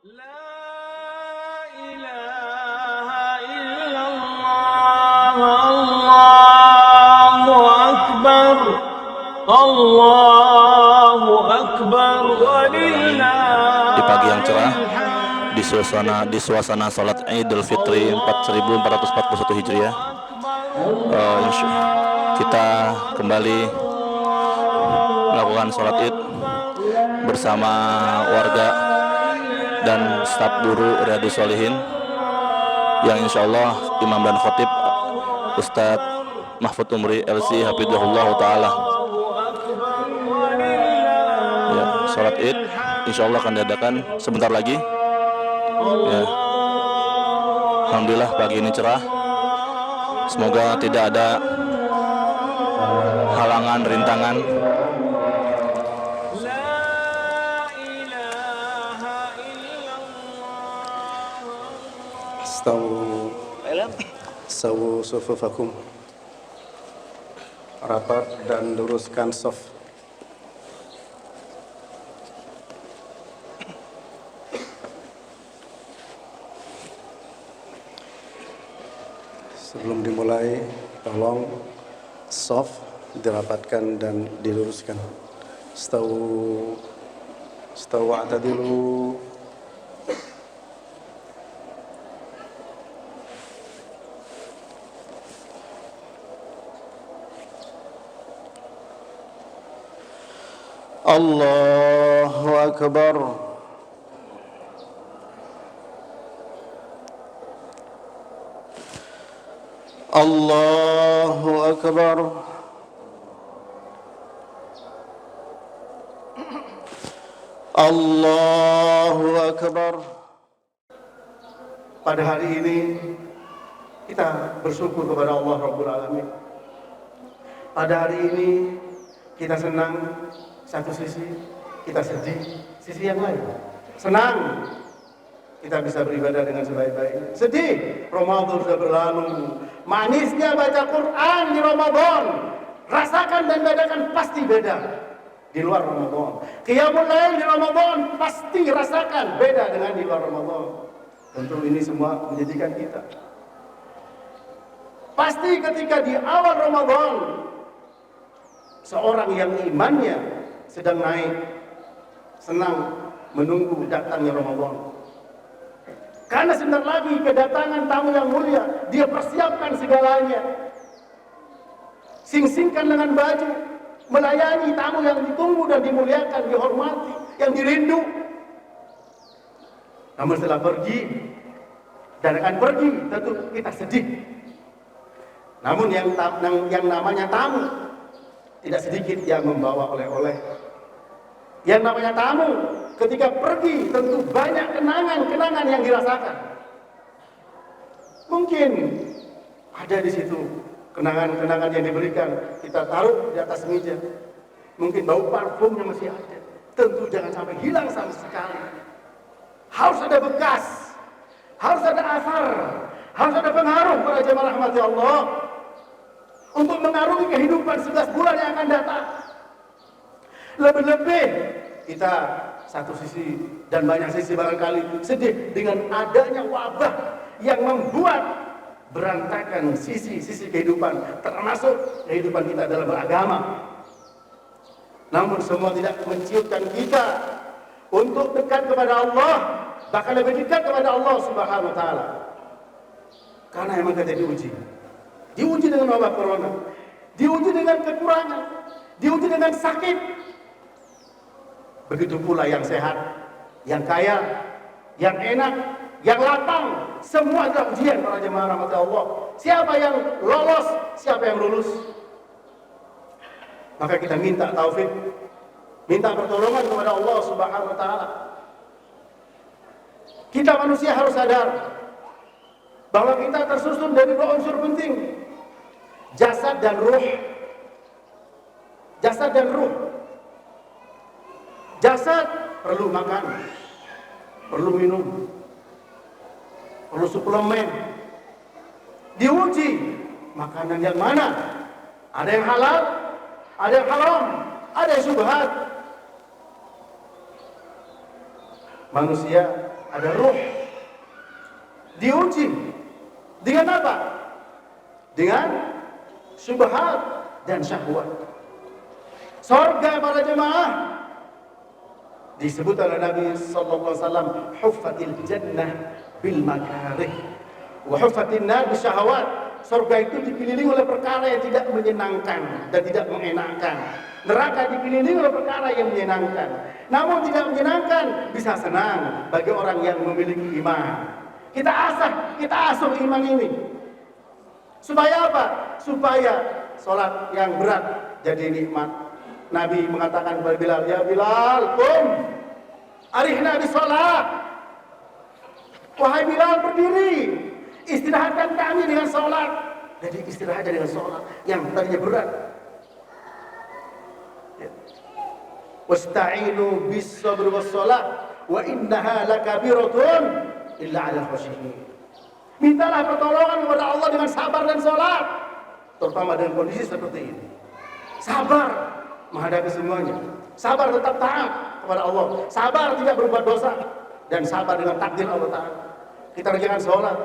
Di pagi yang cerah, di suasana salat Idul Fitri 1441 Hijriah, kita kembali melakukan sholat Id bersama warga dan staf guru Riyadhus Shalihin, yang insya Allah imam dan khotib Ustadz Mahfud Umri LC Hafidhahullah Ta'ala. Ya, sholat Id insya Allah akan diadakan sebentar lagi. Ya. Alhamdulillah pagi ini cerah. Semoga tidak ada halangan, rintangan. Sawu sufufakum, rapat dan luruskan saf. Sebelum dimulai, tolong saf dirapatkan dan diluruskan. Stawu atadilu. Allahu Akbar. Allahu Akbar. Allahu Akbar. Pada hari ini kita bersyukur kepada Allah Rabbul Alamin. Pada hari ini kita senang satu sisi, kita sedih sisi yang lain. Senang kita bisa beribadah dengan sebaik-baiknya. Sedih, Ramadan sudah berlalu. Manisnya baca Quran di Ramadan, rasakan dan bedakan pasti beda di luar Ramadan. Qiyamul Lail di Ramadan pasti rasakan beda dengan di luar Ramadan. Tentu ini semua menjadikan kita pasti ketika di awal Ramadan seorang yang imannya sedang naik, senang menunggu datangnya Ramadan. Karena sebentar lagi kedatangan tamu yang mulia, dia persiapkan segalanya. Sing-singkan dengan baju, melayani tamu yang ditunggu dan dimuliakan, dihormati, yang dirindu. Namun setelah pergi, dan akan pergi, tentu kita sedih. Namun yang namanya tamu, tidak sedikit yang membawa oleh-oleh. Yang namanya tamu, ketika pergi tentu banyak kenangan-kenangan yang dirasakan. Mungkin ada di situ kenangan-kenangan yang diberikan, kita taruh di atas meja. Mungkin bau parfumnya masih ada. Tentu jangan sampai hilang sama sekali. Harus ada bekas, harus ada asar, harus ada pengaruh para jemaah rahmati Allah untuk mengarungi kehidupan 11 bulan yang akan datang. Lebih-lebih kita satu sisi dan banyak sisi barangkali sedih dengan adanya wabah yang membuat berantakan sisi-sisi kehidupan, termasuk kehidupan kita dalam beragama. Namun semua tidak menciutkan kita untuk dekat kepada Allah, bahkan lebih dekat kepada Allah Subhanahu wa Ta'ala. Karena memang kita diuji dengan wabah corona, diuji dengan kekurangan, diuji dengan sakit. Begitu pula yang sehat, yang kaya, yang enak, yang lapang, semua adalah ujian para jemaah rahmat Allah. Siapa yang lolos, siapa yang lulus. Maka kita minta taufik, minta pertolongan kepada Allah Subhanahu wa Ta'ala. Kita manusia harus sadar bahwa kita tersusun dari dua unsur penting, jasad dan ruh. Jasad dan ruh. Jasad perlu makan, perlu minum, perlu suplemen. Diuji makanan yang mana? Ada yang halal, ada yang haram, ada yang syubhat. Manusia ada ruh. Diuji dengan apa? Dengan syubhat dan syahwat. Surga para jemaah disebut oleh Nabi sallallahu alaihi wasallam, huffatil jannah bil makarih wa huffatin nar bisyahawat. Surga itu dikelilingi oleh perkara yang tidak menyenangkan dan tidak mengenakkan. Neraka dikelilingi oleh perkara yang menyenangkan. Namun tidak menyenangkan bisa senang bagi orang yang memiliki iman. Kita asuh iman ini. Supaya apa? Supaya sholat yang berat jadi nikmat. Nabi mengatakan kepada Bilal, ya Bilal, qum, arihna bis sholat. Wahai Bilal, berdiri, istirahatkan kami dengan sholat. Jadi istirahat dengan sholat yang tadinya berat. Wasta'inu bis sabr was sholat wa innaha lakabiratun illa 'alal khashiyin. Mintalah pertolongan kepada Allah dengan sabar dan sholat, terutama dengan kondisi seperti ini. Sabar menghadapi semuanya, sabar tetap taat kepada Allah, sabar tidak berbuat dosa, dan sabar dengan takdir Allah Ta'ala. Kita kerjakan sholat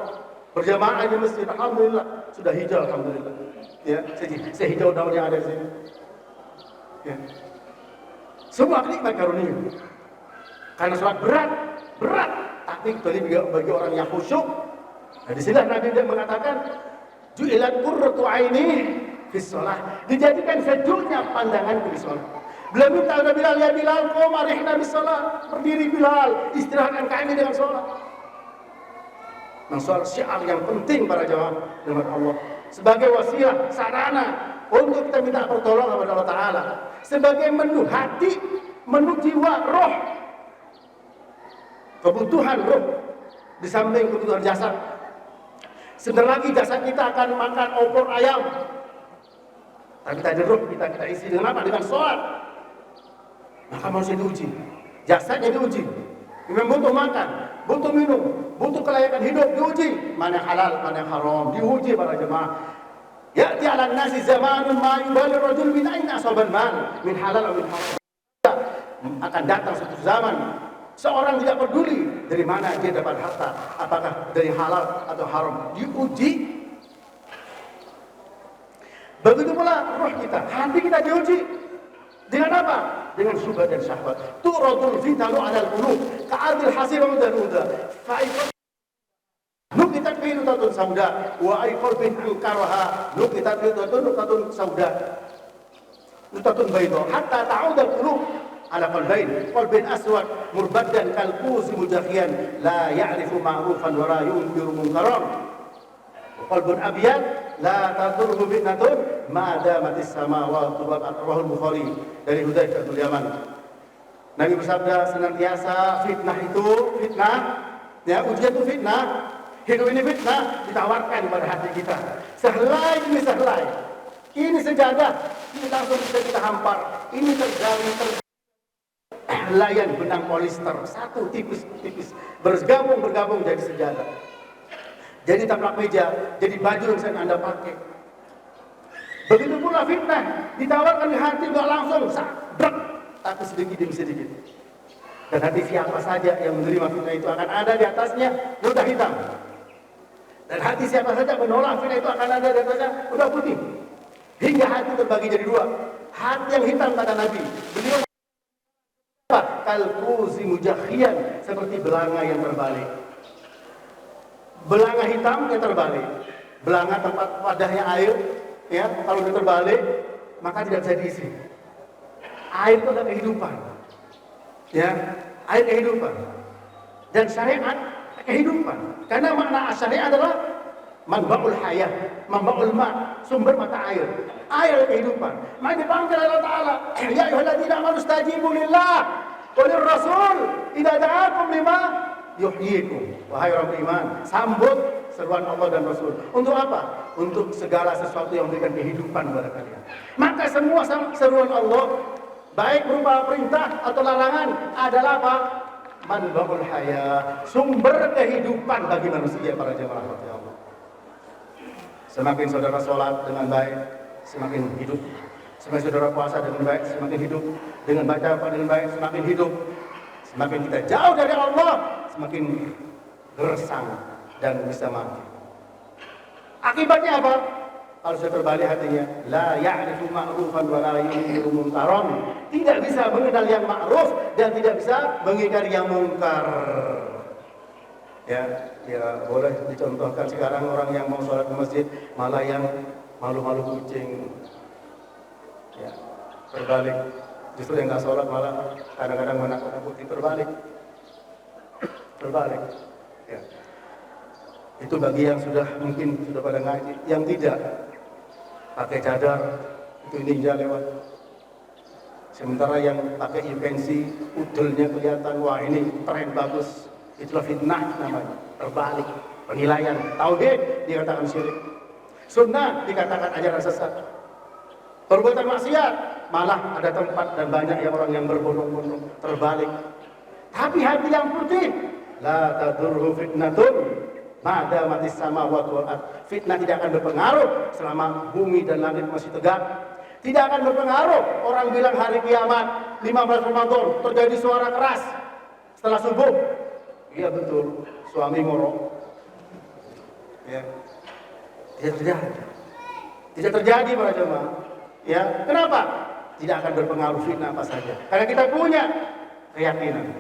berjamaah di masjid, alhamdulillah sudah hijau, alhamdulillah. Ya, sehijau daun yang ada di sini. Ya. Semua nikmat karunia. Karena sholat berat, tapi kecuali bagi orang yang khusyuk. Nah, di sini Nabi mengatakan, ju'ilat qurratu aini fi shalah. Dijadikan sejuknya pandanganku di sholat. Beliau minta kepada Bilal, ya Bilal, qum arihna bis shalah. Berdiri Bilal, istirahatkan kami dengan sholat. Nah, sholat syiar yang penting para jamaah dengan Allah. Sebagai wasilah, sarana untuk kita minta pertolongan kepada Allah Ta'ala. Sebagai menu hati, menu jiwa, roh. Kebutuhan roh di samping kebutuhan jasad. Sebentar lagi jasad kita akan makan opor ayam, tapi tadi roh kita isi dengan apa? Dengan sholat. Maka manusia diuji, jasadnya diuji. Memang butuh makan, butuh minum, butuh kelayakan hidup, diuji. Mana halal, mana haram, diuji para jemaah. Ya'ti 'alan nasi zamanun ma yubali rajul min aina asaban mal min halal atau min haram. Akan datang suatu zaman seorang tidak peduli dari mana dia dapat harta, apakah dari halal atau haram, diuji. Begitu pula roh kita, hati kita diuji. Dengan apa? Dengan syubhat dan syahwat. Turadul fitanu 'alal qulub ka'adil hasir mudaduda. Fa'iqat nukitat fi nutatun sauda wa aiqal bin ankaraha nukitat fi nutatun sauda. Nutatun bayda hatta ta'udal qulub ala qalbain aswad murbaddan kalquzi mujahiyan la ya'rifu ma'rufan wa la yunkiru munkaran. Qalbun abyad la tadurru fitnatun ma damatis samawati wal ardu. Rahul Bukhari dari Hudzaifah bin Yaman. Nabi bersabda, senantiasa fitnah itu fitnah, ya ujian itu fitnah, hidup ini fitnah, ditawarkan pada hati kita. Sehelai demi sehelai. Ini sejadah, ini langsung bisa kita hampar. Ini terjalin layan benang polister, satu tipis-tipis bergabung jadi sejadah. Jadi taplak meja, jadi baju yang sedang Anda pakai. Begitu pula fitnah, ditawarkan di hati nggak langsung, sabrek, tapi sedikit demi sedikit. Dan hati siapa saja yang menerima fitnah itu akan ada di atasnya noda hitam. Dan hati siapa saja menolak fitnah itu akan ada di atasnya noda putih. Hingga hati terbagi jadi dua. Hati yang hitam kata Nabi, beliau kalquzi mujahiyan, seperti belanga yang terbalik. Belanga hitam yang terbalik, belanga tempat wadahnya air, ya kalau dia terbalik maka tidak bisa diisi. Air itu adalah kehidupan, ya air kehidupan, dan syariat kehidupan. Karena makna syariat adalah manbaul hayah, manbaul ma, sumber mata air, air kehidupan. Maka dipanggil Allah Taala, ya ayyuhalladzina amanu stajibu lillah wa lirrasul idza da'akum lima yuhyikum. Wahai orang beriman, sambut seruan Allah dan Rasul. Untuk apa? Untuk segala sesuatu yang memberikan kehidupan kepada kalian. Maka semua seruan Allah, baik berupa perintah atau larangan, adalah apa? Manbaul haya, sumber kehidupan bagi manusia para jemaah Allah. Semakin saudara sholat dengan baik, semakin hidup. Semakin saudara puasa dengan baik, semakin hidup. Dengan baca dengan baik, semakin hidup. Semakin kita jauh dari Allah, semakin gersang dan bisa mati. Akibatnya apa? Kalau sudah terbalik hatinya, la ya'rifu ma'rufan wa la yunkiru munkaran. Tidak bisa mengenal yang ma'ruf dan tidak bisa mengingkari yang mungkar. Ya boleh dicontohkan sekarang orang yang mau sholat ke masjid malah yang malu-malu kucing. Ya, terbalik. Justru yang nggak sholat malah kadang-kadang menakut-nakuti, terbalik. Ya. Itu bagi yang sudah mungkin sudah pada ngaji, yang tidak pakai cadar itu ninja lewat. Sementara yang pakai invensi udulnya kelihatan, wah ini tren bagus, itulah fitnah namanya. Terbalik, penilaian tauhid dikatakan syirik, sunnah dikatakan ajaran sesat, perbuatan maksiat malah ada tempat dan banyak yang orang yang berbondong-bondong. Terbalik. Tapi hati yang putih, la tadurhu fitnatun ma'da matis samawati wal ard. Fitnah tidak akan berpengaruh selama bumi dan langit masih tegak. Tidak akan berpengaruh orang bilang hari kiamat 15 Ramadan terjadi suara keras setelah subuh. Iya betul, suami ngorok. Ya. Tidak terjadi para jemaah. Ya, kenapa? Tidak akan berpengaruh fitnah apa saja. Karena kita punya keyakinan.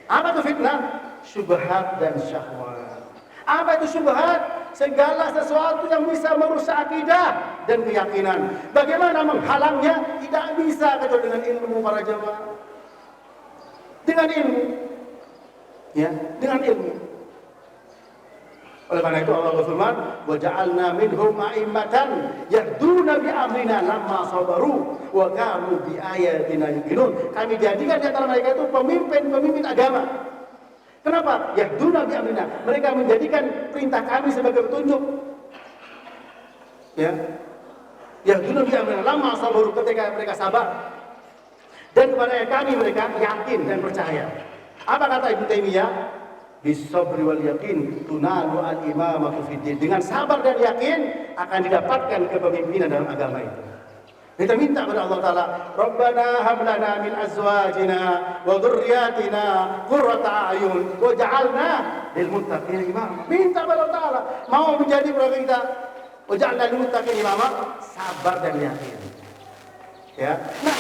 Apa itu fitnah? Syubhat dan syahwat. Apa itu syubhat? Segala sesuatu yang bisa merusak akidah dan keyakinan. Bagaimana menghalangnya? Tidak bisa kecuali dengan ilmu para jemaah. Dengan ilmu. Ya, dengan ilmu. Oleh karena itu Allah berfirman, "Wa ja'alna minhum a'immatan yahduna bi amrina lamma sabaru wa kanu bi ayatina yuqinun." Kami jadikan di antara mereka itu pemimpin agama. Kenapa? Yahduna bi amrina. Mereka menjadikan perintah kami sebagai petunjuk. Ya. Yahduna bi amrina lamma sabaru, ketika mereka sabar. Dan kepada kami mereka yakin dan percaya. Apa kata Ibnu Taimiyah? Bisabri wal yakin tunalu al imamatu fid din. Dengan sabar dan yakin akan didapatkan kepemimpinan dalam agama itu. Kita minta kepada Allah Ta'ala, Rabbana hab lana min azwajina wa dhurriyyatina qurrata a'yun waj'alna lil muttaqina imama. Minta kepada Allah Ta'ala, mau menjadi keluarga kita, waj'alna lil muttaqina imama, sabar dan yakin. Ya. Nah,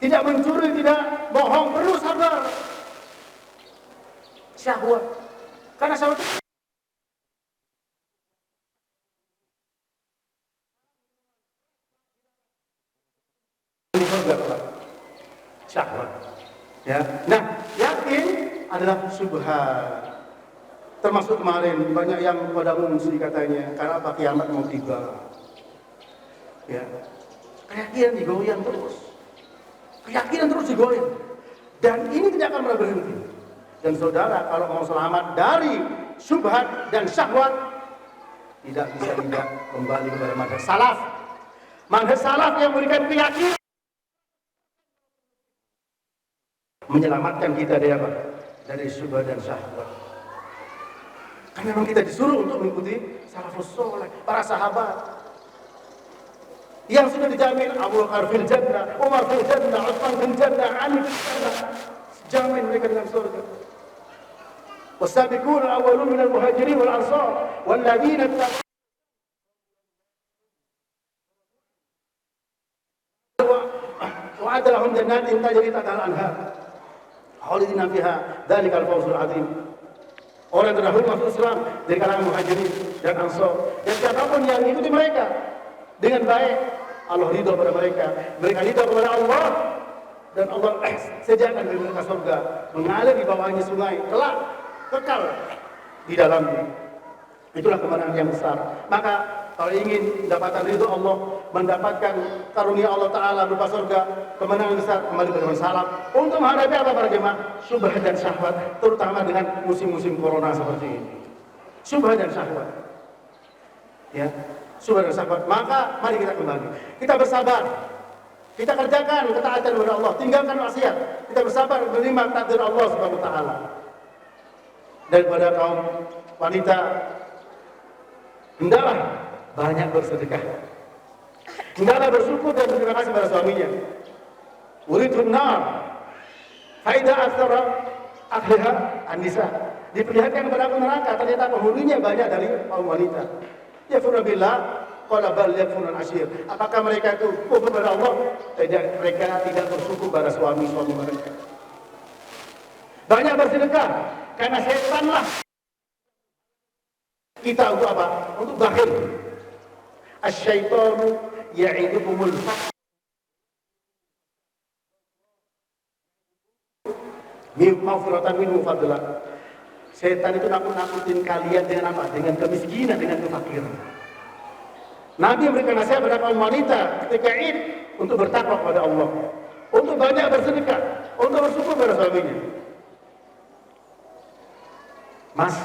tidak mencuri, tidak bohong, perlu sabar. Syahwat. Karena syahwat itu di surga, Pak. Syahwat. Ya. Nah, yakin adalah syubhat. Termasuk kemarin banyak yang pada mengungsi katanya, karena apa, kiamat mau tiba. Ya. Keyakinan digoyang terus. Keyakinan terus digoyang. Dan ini tidak akan pernah berhenti. Dan saudara, kalau mau selamat dari syubhat dan syahwat, tidak bisa tidak kembali kepada manhaj salaf. Manhaj salaf yang memberikan keyakinan, menyelamatkan kita dari apa? Dari syubhat dan syahwat. Karena memang kita disuruh untuk mengikuti salafus soleh, para sahabat. Yang sudah dijamin Abu Bakar fil jannah, Umar fil jannah, Utsman fil jannah, Ali fil jannah. Jamin mereka dengan surga. Wasabiquna awwalun minal muhajirin wal ansar wal ladzina wa'ada lahum jannatin tajri tahtaha al-anhar khalidina fiha dzalikal fawzul azim. Orang terdahulu masuk Islam dari kalangan muhajirin dan ansar, dan siapapun yang ikuti mereka dengan baik, Allah ridho pada mereka, mereka ridho kepada Allah, dan Allah sediakan bagi mereka surga mengalir di bawahnya sungai, kelak kekal di dalamnya. Itulah kemenangan yang besar. Maka kalau ingin mendapatkan ridho Allah, mendapatkan karunia Allah Ta'ala berupa surga, kemenangan besar, kembali kepada salaf untuk menghadapi apa para jemaah? Syubhat dan syahwat, terutama dengan musim-musim corona seperti ini. Syubhat dan syahwat. Ya. Syubhat dan syahwat. Maka mari kita kembali. Kita bersabar. Kita kerjakan ketaatan kepada Allah, tinggalkan maksiat. Kita bersabar menerima takdir Allah Subhanahu wa taala. Daripada kaum wanita, hendaklah banyak bersedekah. Hendaklah bersyukur dan berterima kasih pada suaminya. Uridun nar faida aktsara ahliha an-nisa. Diperlihatkan kepada aku neraka, ternyata penghuninya banyak dari kaum wanita. Ya billah qala bal yakfurun ashir. Apakah mereka itu kufur kepada Allah? Tidak, mereka tidak bersyukur pada suami-suami mereka. Banyak bersedekah karena setanlah kita untuk apa? Untuk bakhil. Asy-syaitanu ya'idukumul faqr maghfiratan minhu fadla. Setan itu nakut-nakutin kalian dengan apa? Dengan kemiskinan, dengan kefakiran. Nabi memberikan nasihat kepada kaum wanita ketika Id untuk bertakwa kepada Allah, untuk banyak bersedekah, untuk bersyukur pada suaminya. Mas,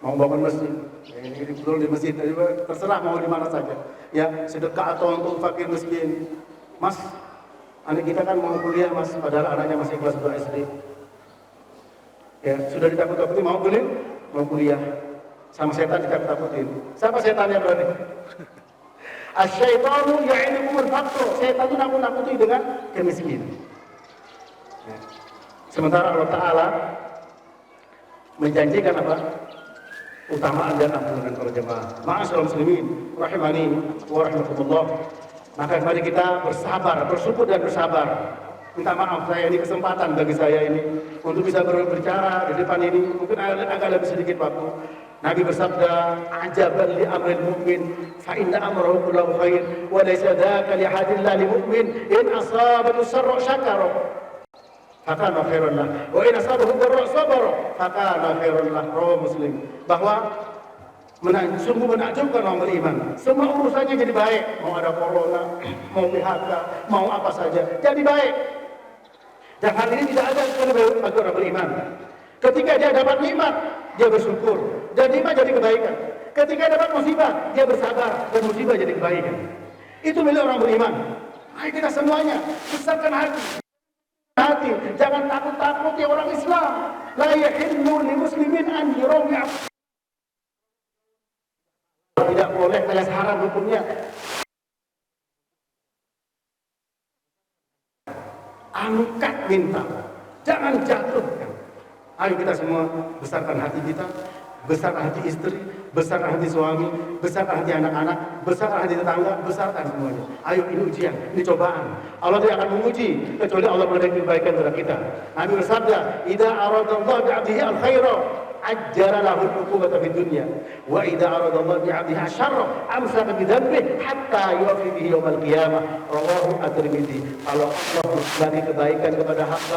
mau bangun masjid, ini betul di masjid, terserah mau di mana saja. Ya, sedekah atau untuk fakir miskin. Mas, anak kita kan mau kuliah mas, padahal anaknya masih kelas 2 SD. Ya, sudah ditakut-takuti mau kuliah. Sama setan ditakut-takutin. Siapa setannya berarti? Asy-syaitanu ya'idukumul faqr. Setan itu nakut-nakuti dengan kemiskinan. Ya. Sementara Allah Ta'ala menjanjikan apa? Utamaan dan ampunan para jemaah. Ma'asyiral muslimin rahimani wa rahimakumullah. Maka mari kita bersabar, bersyukur dan bersabar. Minta maaf, saya ini kesempatan bagi saya ini untuk bisa berbicara di depan ini. Mungkin agak lebih sedikit waktu. Nabi bersabda, "Ajaban li amril mu'min, fa inna amrahu kullahu khair, wa laysa dzaka li ahadin la li mu'min in asabatu sarra syakara, fakana khairan lah, wa in asabahu dharra sabara, fakana khairan lah." Rawahu Muslim. Bahwa sungguh menakjubkan orang beriman. Semua urusannya jadi baik. Mau ada corona, mau PHK, mau apa saja, jadi baik. Dan hal ini tidak ada bagi orang beriman. Ketika dia dapat nikmat, dia bersyukur, dan nikmat jadi kebaikan. Ketika dapat musibah, dia bersabar, dan musibah jadi kebaikan. Itu milik orang beriman. Ayo kita semuanya besarkan hati. Jangan takut-takut ya orang Islam. La yahillu li muslimin an yurami. Tidak boleh, alias haram hukumnya. Angkat minta, jangan jatuhkan. Ayo kita semua besarkan hati kita, besarkan hati istri, besarkan hati suami, besarkan hati anak-anak, besarkan hati tetangga, besarkan semuanya. Ayo, ini ujian, ini cobaan. Allah tidak akan menguji kecuali Allah memberikan kebaikan kepada kita. Nabi bersabda, "Idza aradallahu bi'abdihi al-khaira ajjara lahu al-uqubata fid dunya, wa idza aradallahu bi'abdihi asy-syarra amsaka bi dhanbihi hatta yuwaffi bihi yaumil qiyamah." Rawahu at-Tirmidzi. Kalau Allah memberi kebaikan kepada hamba,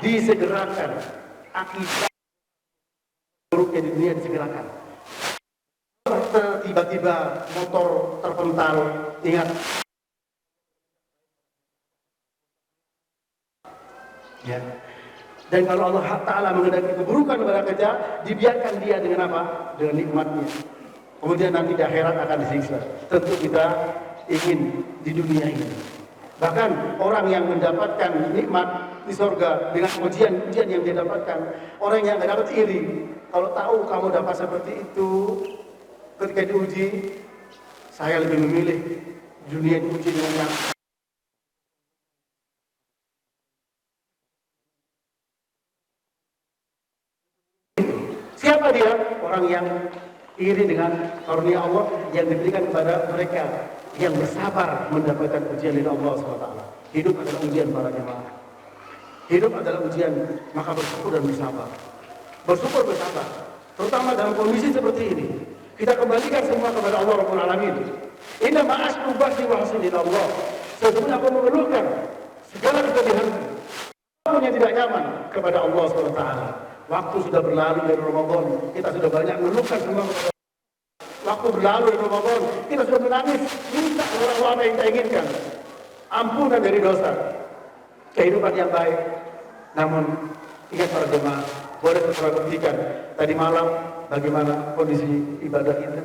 disegerakan akibat buruknya di dunia, disegerakan. Tiba-tiba motor terpental, ingat, ya. Dan kalau Allah Ta'ala mengendaki keburukan kepada kita, dibiarkan dia dengan apa? Dengan nikmatnya. Kemudian nanti di akhirat akan disiksa. Tentu kita ingin di dunia ini. Bahkan orang yang mendapatkan nikmat di surga dengan ujian-ujian yang dia dapatkan, orang yang tidak dapat iri. Kalau tahu kamu dapat seperti itu, ketika diuji, saya lebih memilih dunia diuji dengan yang siapa dia? Orang yang iri dengan karunia Allah yang diberikan kepada mereka yang bersabar mendapatkan ujian dari Allah SWT. Hidup adalah ujian para jemaah. Hidup adalah ujian, maka bersyukur dan bersabar. Bersyukur bersabar, terutama dalam kondisi seperti ini. Kita kembalikan semua kepada Allah Rabbul Alamin. Inna ma'asku ba'si wa hasilin Allah. Sesungguhnya aku mengeluhkan segala kesedihanku, apapun yang tidak nyaman kepada Allah SWT. Waktu sudah berlalu dari Ramadan, kita sudah banyak mengeluhkan semua kepada Allah. Waktu berlalu dari Ramadan, kita sudah menangis, minta kepada Allah apa yang kita inginkan. Ampunan dari dosa, kehidupan yang baik. Namun, ingat para jemaah, boleh kita buktikan tadi malam bagaimana kondisi ibadah kita.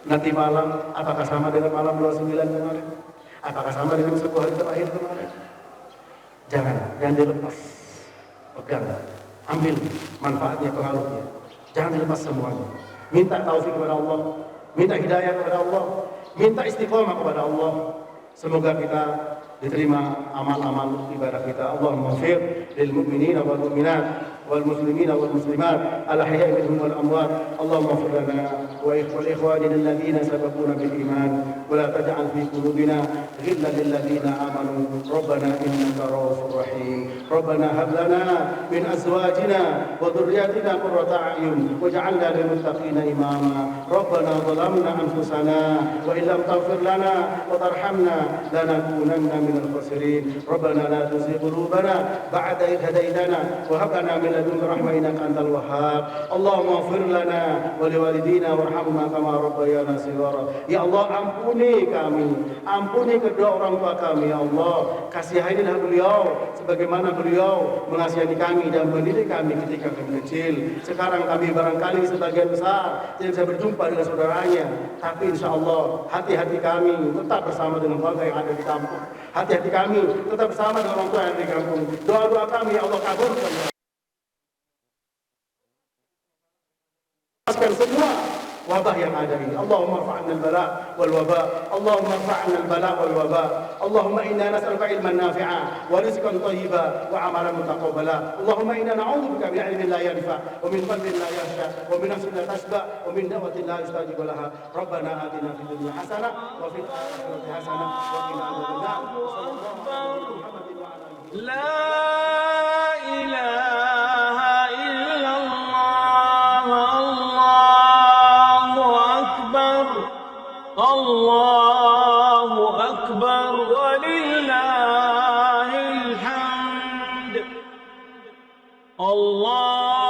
Nanti malam, apakah sama dengan malam 29 kemarin? Apakah sama dengan 10 hari terakhir kemarin? Jangan dilepas. Pegang, ambil manfaatnya, pengaruhnya. Jangan dilepas semuanya. minta taufik kepada Allah, minta hidayah kepada Allah, minta istiqomah kepada Allah. Semoga kita diterima amal-amal ibadah kita. Allahumma ighfir lil mu'minina wal mu'minat wal muslimina wal muslimat al ahya'i minhum wal amwat. Allahumma ighfir lana wa ikhwanina alladhina sabaquna bil iman wa la taj'al fi qulubina ghillan lil ladzina amanu. Rabbana innaka ra'ufur rahim. Rabbana hab lana min azwajina wa dhurriyyatina qurrata a'yun waj'alna lil muttaqina imama. Rabbana zalamna anfusana wa illam taghfir lana wa tarhamna لنكونن من الخاسرين. ربنا لا تزغ قلوبنا بعد إذ هديتنا وهب لنا من لدنك رحمة إنك أنت الوهاب. اللهم اغفر لنا ولوالدينا وارحمنا كما ربيانا صغارا. Ya Allah, ampuni kami, ampuni kedua orang tua kami. Ya Allah, kasihanilah beliau sebagaimana beliau mengasihani kami dan mendidik kami ketika kami kecil. Sekarang kami barangkali sebagian besar tidak bisa berjumpa dengan saudaranya, tapi insya Allah hati-hati kami tetap bersama dengan keluarga yang ada di kampung. Hati-hati kami tetap bersama dengan orang tua yang ada di kampung. Doa-doa kami ya Allah kabulkan. Semua wabah yang ada ini. Allahumma rfa'na al-bala wal waba. Allahumma rfa'na al-bala wal waba. Allahumma inna nas'aluka ilman nafi'a wa rizqan thayyiba wa amalan mutaqabbala. Allahumma inna na'udzubika min 'ilmin la yanfa' wa min qalbin la yakhsha wa min nafsin la tashba' wa min da'watin la yustajabu laha. Rabbana atina fid dunya hasanah wa fil akhirati hasanah wa qina adzabannar. Sallallahu alaihi Muhammadin wa ala alihi. La ilaha illallah. Allahu Akbar walillahil hamd. Allah